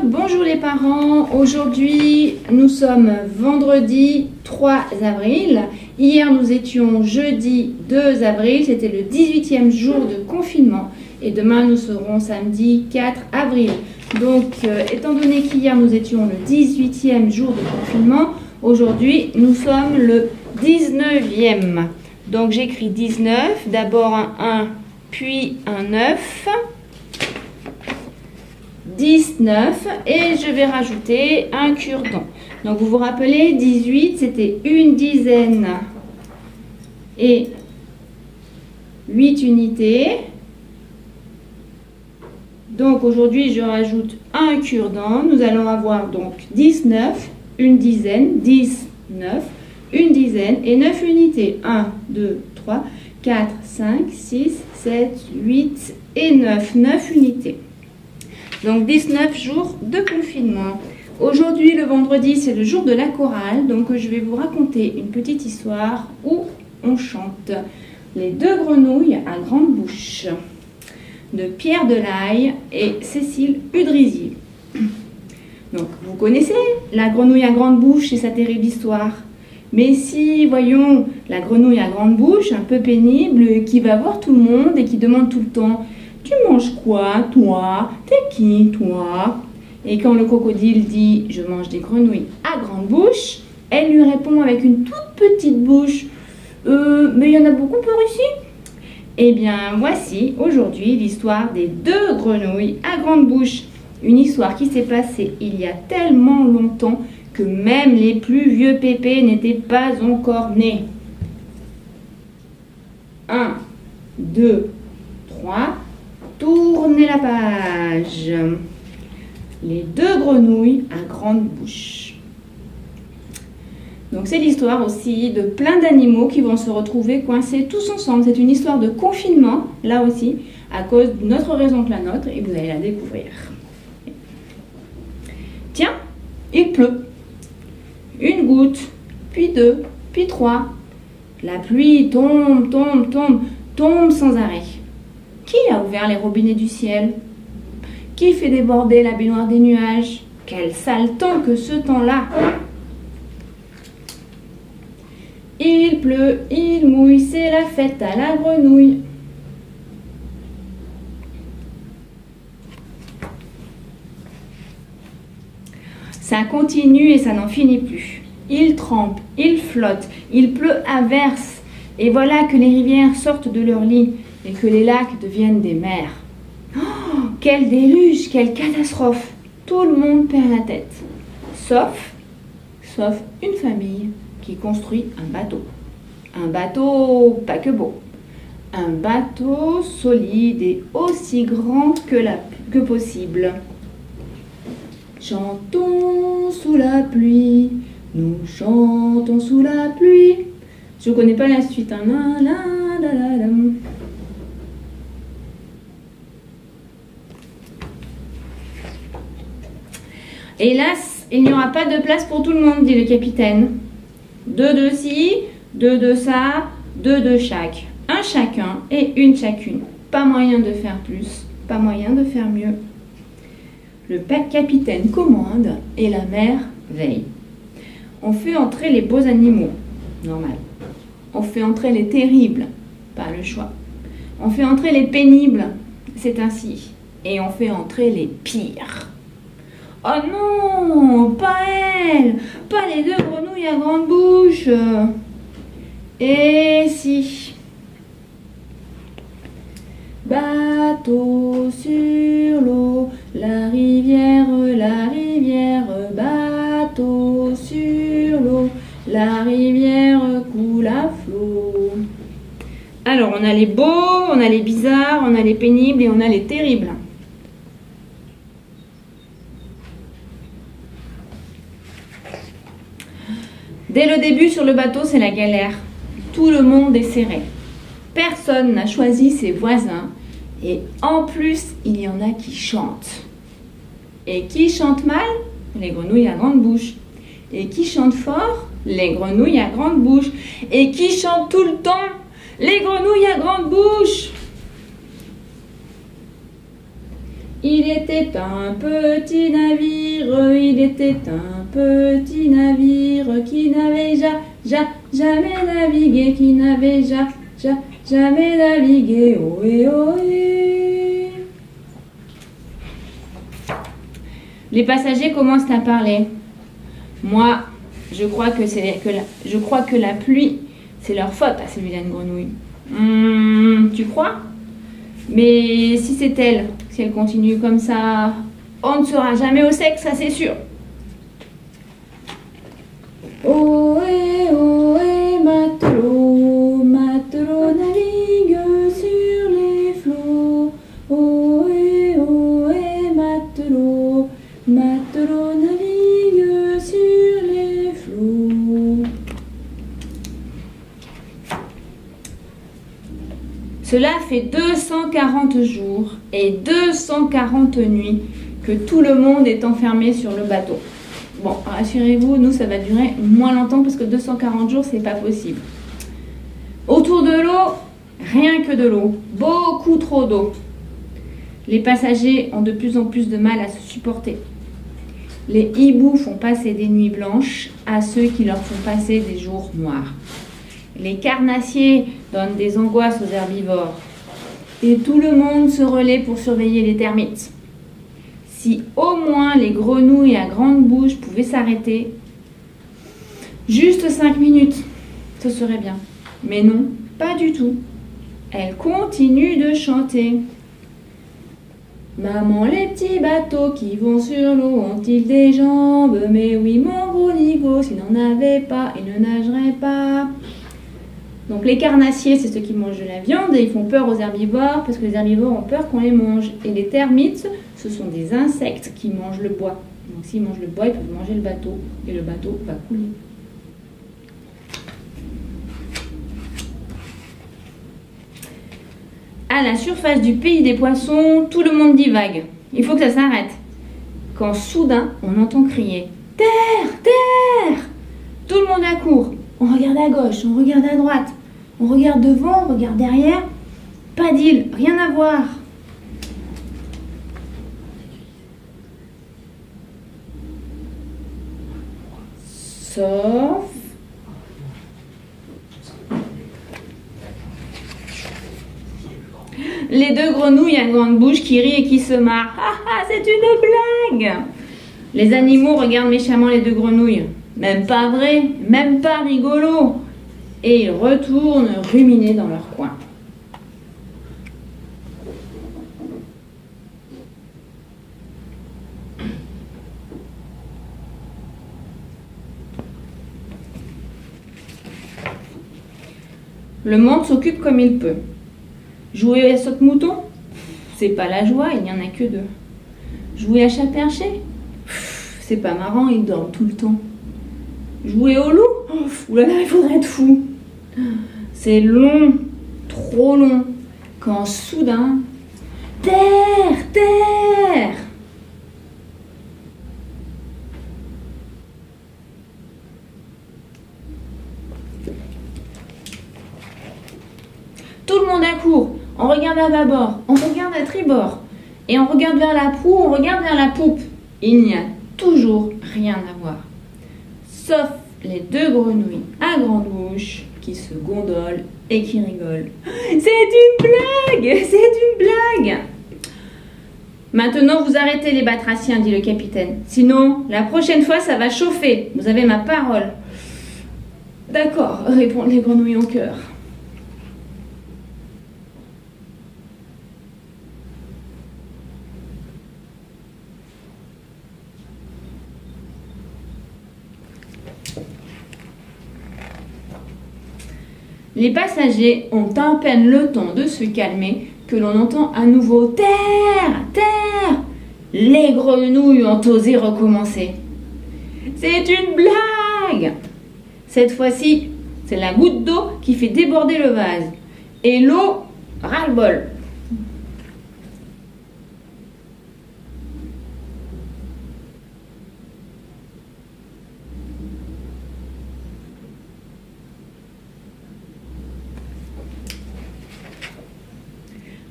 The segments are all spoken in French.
Bonjour les parents, aujourd'hui nous sommes vendredi 3 avril, hier nous étions jeudi 2 avril, c'était le 18e jour de confinement et demain nous serons samedi 4 avril. Donc étant donné qu'hier nous étions le 18e jour de confinement, aujourd'hui nous sommes le 19e. Donc j'écris 19, d'abord un 1 puis un 9. 19 et je vais rajouter un cure-dent. Donc vous vous rappelez, 18 c'était une dizaine et 8 unités. Donc aujourd'hui je rajoute un cure-dent. Nous allons avoir donc 19, une dizaine, 10, 9, une dizaine et 9 unités. 1, 2, 3, 4, 5, 6, 7, 8 et 9. 9 unités. Donc 19 jours de confinement. Aujourd'hui, le vendredi, c'est le jour de la chorale. Donc je vais vous raconter une petite histoire où on chante Les deux grenouilles à grande bouche de Pierre Delaille et Cécile Udrizier. Donc vous connaissez la grenouille à grande bouche et sa terrible histoire. Mais si, voyons, la grenouille à grande bouche, un peu pénible, qui va voir tout le monde et qui demande tout le temps: tu manges quoi, toi? T'es qui, toi? Et quand le crocodile dit: je mange des grenouilles à grande bouche, elle lui répond avec une toute petite bouche: mais il y en a beaucoup par ici? Eh bien, voici aujourd'hui l'histoire des deux grenouilles à grande bouche. Une histoire qui s'est passée il y a tellement longtemps que même les plus vieux pépés n'étaient pas encore nés. 1, 2, 3... Tournez la page. Les deux grenouilles à grande bouche. Donc c'est l'histoire aussi de plein d'animaux qui vont se retrouver coincés tous ensemble. C'est une histoire de confinement, là aussi, à cause d'une autre raison que la nôtre, et vous allez la découvrir. Tiens, il pleut. Une goutte, puis deux, puis trois. La pluie tombe, tombe, tombe, tombe sans arrêt. Qui a ouvert les robinets du ciel? Qui fait déborder la baignoire des nuages? Quel sale temps que ce temps-là! Il pleut, il mouille, c'est la fête à la grenouille. Ça continue et ça n'en finit plus. Il trempe, il flotte, il pleut à verse. Et voilà que les rivières sortent de leur lit et que les lacs deviennent des mers. Oh, quel déluge, quelle catastrophe! Tout le monde perd la tête. Sauf une famille qui construit un bateau. Un bateau pas que beau. Un bateau solide et aussi grand que possible. Chantons sous la pluie, nous chantons sous la pluie. Je ne connais pas la suite. Hein. La, la, la, la. Hélas, il n'y aura pas de place pour tout le monde, dit le capitaine. 2 de ci, 2 de ça, 2 de chaque. Un chacun et une chacune. Pas moyen de faire plus, pas moyen de faire mieux. Le capitaine commande et la mère veille. On fait entrer les beaux animaux, normal. On fait entrer les terribles, pas le choix. On fait entrer les pénibles, c'est ainsi. Et on fait entrer les pires. Oh non, pas elle, pas les deux grenouilles à grande bouche. Et si. Bateau sur l'eau, la rivière, bateau sur l'eau, la rivière coule à flot. Alors, on a les beaux, on a les bizarres, on a les pénibles et on a les terribles. Dès le début sur le bateau, c'est la galère. Tout le monde est serré. Personne n'a choisi ses voisins. Et en plus, il y en a qui chantent. Et qui chante mal? Les grenouilles à grande bouche. Et qui chante fort? Les grenouilles à grande bouche. Et qui chante tout le temps? Les grenouilles à grande bouche. Il était un petit navire, il était un petit navire qui n'avait jamais navigué, qui n'avait jamais navigué. Ohé, ohé. Les passagers commencent à parler. Moi, je crois que la pluie, c'est leur faute à ces vilaines grenouilles. Tu crois? Mais si c'est elle, si elle continue comme ça, on ne sera jamais au sec, ça c'est sûr. Ohé, ohé, matelot, matelot navigue sur les flots. Ohé, ohé, matelot, matelot navigue sur les flots. Cela fait 240 jours et 240 nuits que tout le monde est enfermé sur le bateau. Bon, rassurez-vous, nous, ça va durer moins longtemps parce que 240 jours, c'est pas possible. Autour de l'eau, rien que de l'eau. Beaucoup trop d'eau. Les passagers ont de plus en plus de mal à se supporter. Les hiboux font passer des nuits blanches à ceux qui leur font passer des jours noirs. Les carnassiers donnent des angoisses aux herbivores. Et tout le monde se relaie pour surveiller les termites. Si au moins les grenouilles à grande bouche pouvaient s'arrêter, juste 5 minutes, ce serait bien. Mais non, pas du tout. Elles continuent de chanter. Maman, les petits bateaux qui vont sur l'eau ont-ils des jambes? Mais oui, mon gros nigo, s'il n'en avait pas, il ne nagerait pas. Donc les carnassiers, c'est ceux qui mangent de la viande et ils font peur aux herbivores parce que les herbivores ont peur qu'on les mange. Et les termites, ce sont des insectes qui mangent le bois. Donc s'ils mangent le bois, ils peuvent manger le bateau et le bateau va couler. À la surface du pays des poissons, tout le monde divague. Il faut que ça s'arrête. Quand soudain, on entend crier « Terre! Terre !» Tout le monde accourt. On regarde à gauche, on regarde à droite, on regarde devant, on regarde derrière. Pas d'île, rien à voir. Sauf... les deux grenouilles à grande bouche qui rient et qui se marrent. Ah ah, c'est une blague! Les animaux regardent méchamment les deux grenouilles. Même pas vrai, même pas rigolo. Et ils retournent ruminer dans leur coin. Le monde s'occupe comme il peut. Jouer à saute-mouton, c'est pas la joie, il n'y en a que deux. Jouer à chat perché, c'est pas marrant, ils dorment tout le temps. Jouer au loup, oulala, il faudrait être fou. C'est long, trop long, quand soudain, terre, terre. Tout le monde accourt, on regarde à bâbord, on regarde à tribord, et on regarde vers la proue, on regarde vers la poupe. Il n'y a toujours rien à voir. Sauf les deux grenouilles à grande bouche qui se gondolent et qui rigolent. C'est une blague! C'est une blague! Maintenant, vous arrêtez les batraciens, dit le capitaine. Sinon, la prochaine fois, ça va chauffer. Vous avez ma parole. D'accord, répondent les grenouilles en chœur. Les passagers ont à peine le temps de se calmer que l'on entend à nouveau « Terre! Terre !» Les grenouilles ont osé recommencer. C'est une blague! Cette fois-ci, c'est la goutte d'eau qui fait déborder le vase. Et l'eau, ras-le-bol.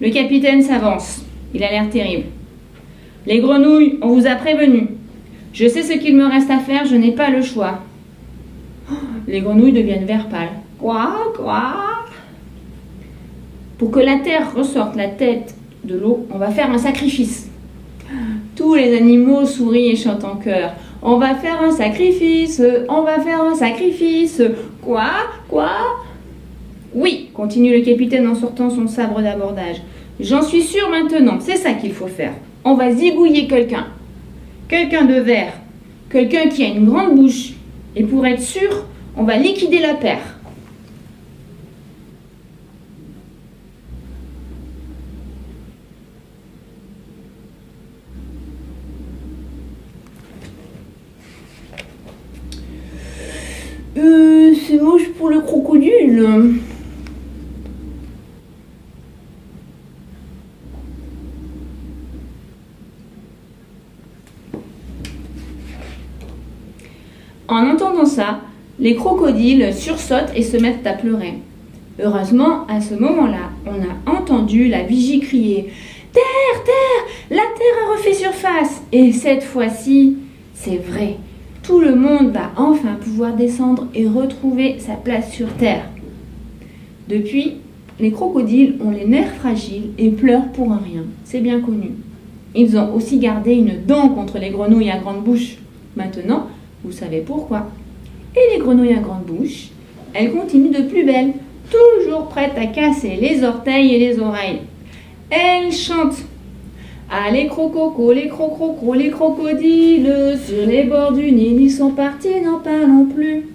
Le capitaine s'avance. Il a l'air terrible. Les grenouilles, on vous a prévenu. Je sais ce qu'il me reste à faire, je n'ai pas le choix. Les grenouilles deviennent vert pâle. Quoi? Pour que la terre ressorte la tête de l'eau, on va faire un sacrifice. Tous les animaux sourient et chantent en chœur. On va faire un sacrifice, on va faire un sacrifice. Quoi? Oui, continue le capitaine en sortant son sabre d'abordage. J'en suis sûre maintenant, c'est ça qu'il faut faire. On va zigouiller quelqu'un. Quelqu'un de vert. Quelqu'un qui a une grande bouche. Et pour être sûr, on va liquider la paire. C'est moche pour le crocodile. En entendant ça, les crocodiles sursautent et se mettent à pleurer. Heureusement, à ce moment-là, on a entendu la vigie crier « Terre, terre, la terre a refait surface !» Et cette fois-ci, c'est vrai. Tout le monde va enfin pouvoir descendre et retrouver sa place sur terre. Depuis, les crocodiles ont les nerfs fragiles et pleurent pour un rien. C'est bien connu. Ils ont aussi gardé une dent contre les grenouilles à grande bouche. Maintenant, vous savez pourquoi. Et les grenouilles à grande bouche, elles continuent de plus belle, toujours prêtes à casser les orteils et les oreilles. Elles chantent. Ah, les crococos, les crocrocos, les crocodiles, sur les bords du Nil, ils sont partis, n'en parlons plus.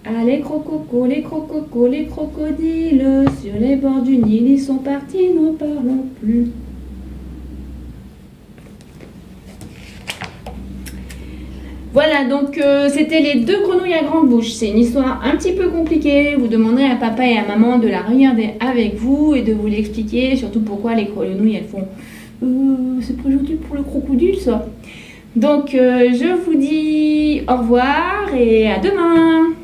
Ah, les crococos, les crococos, les crocodiles, sur les bords du Nil, ils sont partis, n'en parlons plus. Voilà, donc c'était les deux grenouilles à grande bouche. C'est une histoire un petit peu compliquée. Vous demanderez à papa et à maman de la regarder avec vous et de vous l'expliquer, surtout pourquoi les grenouilles, elles font... c'est pas gentil pour le crocodile, ça. Donc, je vous dis au revoir et à demain.